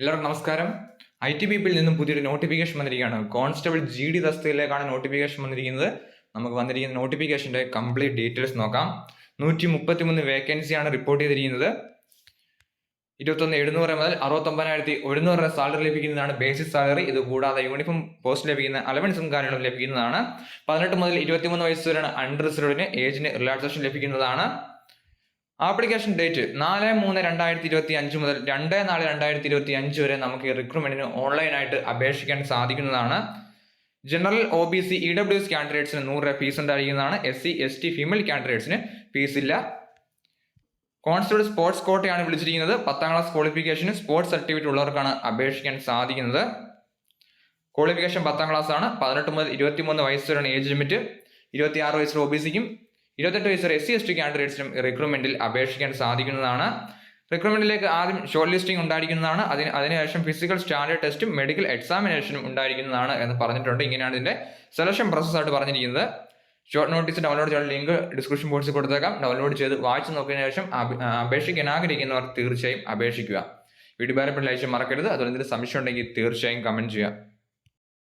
എല്ലാവർക്കും നമസ്കാരം. ITBP-യിൽ നിന്നും പുതിയൊരു നോട്ടിഫിക്കേഷൻ വന്നിരിക്കുകയാണ്. കോൺസ്റ്റബിൾ GD തസ്തികയിലേക്കാണ് നോട്ടിഫിക്കേഷൻ വന്നിരിക്കുന്നത്. നമുക്ക് വന്നിരിക്കുന്ന നോട്ടിഫിക്കേഷന്റെ കംപ്ലീറ്റ് ഡീറ്റെയിൽസ് നോക്കാം. 133 വേക്കൻസിയാണ് റിപ്പോർട്ട് ചെയ്തിരിക്കുന്നത്. 21,700 മുതൽ 69,100 വരെ സാലറി ലഭിക്കുന്നതാണ് ബേസിക് സാലറി. ഇത് കൂടാതെ യൂണിഫോം പോസ്റ്റ് ലഭിക്കുന്ന അലവൻസും കാര്യങ്ങളും ലഭിക്കുന്നതാണ്. 18 മുതൽ 23 വയസ്സ് വരെയാണ് അൺറിസർവ്ഡിന് ഏജിന് റിലാക്സേഷൻ ലഭിക്കുന്നതാണ്. ആപ്ലിക്കേഷൻ ഡേറ്റ് 4/3/2025 മുതൽ 2/4/2025 വരെ നമുക്ക് ഈ റിക്രൂട്ട്മെന്റിന് ഓൺലൈനായിട്ട് അപേക്ഷിക്കാൻ സാധിക്കുന്നതാണ്. ജനറൽ OBC EWS കാൻഡിഡേറ്റ്സിന് 100 രൂപ ഫീസ് ഉണ്ടായിരിക്കുന്നതാണ്. SC ST ഫീമെയിൽ കാൻഡിഡേറ്റ്സിന് ഫീസ് ഇല്ല. കോൺസ്റ്റബിൾ സ്പോർട്സ് കോട്ടയാണ് വിളിച്ചിരിക്കുന്നത്. 10ാം ക്ലാസ് ക്വാളിഫിക്കേഷന് സ്പോർട്സ് സർട്ടിഫിക്കറ്റ് ഉള്ളവർക്കാണ് അപേക്ഷിക്കാൻ സാധിക്കുന്നത്. ക്വാളിഫിക്കേഷൻ 10ാം ക്ലാസ് ആണ്. 18 മുതൽ 23 വയസ്സ് വരെയാണ് ഏജ് ലിമിറ്റ്. 26 വയസ്സിൽ OBCക്കും 28 വയസ്സ് SC ST കാൻഡിഡേറ്റ്സിനും റിക്രൂട്ട്മെന്റിൽ അപേക്ഷിക്കാൻ സാധിക്കുന്നതാണ്. റിക്രൂട്ട്മെന്റിലേക്ക് ആദ്യം ഷോർട്ട് ലിസ്റ്റിംഗ് ഉണ്ടായിരിക്കുന്നതാണ്. അതിനുശേഷം ഫിസിക്കൽ സ്റ്റാൻഡേർഡ് ടെസ്റ്റും മെഡിക്കൽ എക്സാമിനേഷനും ഉണ്ടായിരിക്കുന്നതാണ് എന്ന് പറഞ്ഞിട്ടുണ്ട്. ഇങ്ങനെയാണ് ഇതിന്റെ സെലക്ഷൻ പ്രോസസ്സായിട്ട് പറഞ്ഞിരിക്കുന്നത്. ഷോർട്ട് നോട്ടീസ് ഡൗൺലോഡ് ചെയ്യാൻ ലിങ്ക് ഡിസ്ക്രിപ്ഷൻ ബോക്സിൽ കൊടുത്തേക്കാം. ഡൗൺലോഡ് ചെയ്ത് വായിച്ചു നോക്കിയതിനു ശേഷം അപേക്ഷിക്കാൻ ആഗ്രഹിക്കുന്നവർ തീർച്ചയായും അപേക്ഷിക്കുക. വീഡിയോ ഉപകാരപ്പെട്ട ലൈക്ക് മറക്കരുത്. അതുപോലെ എന്തെങ്കിലും സംശയം ഉണ്ടെങ്കിൽ തീർച്ചയായും കമന്റ് ചെയ്യുക.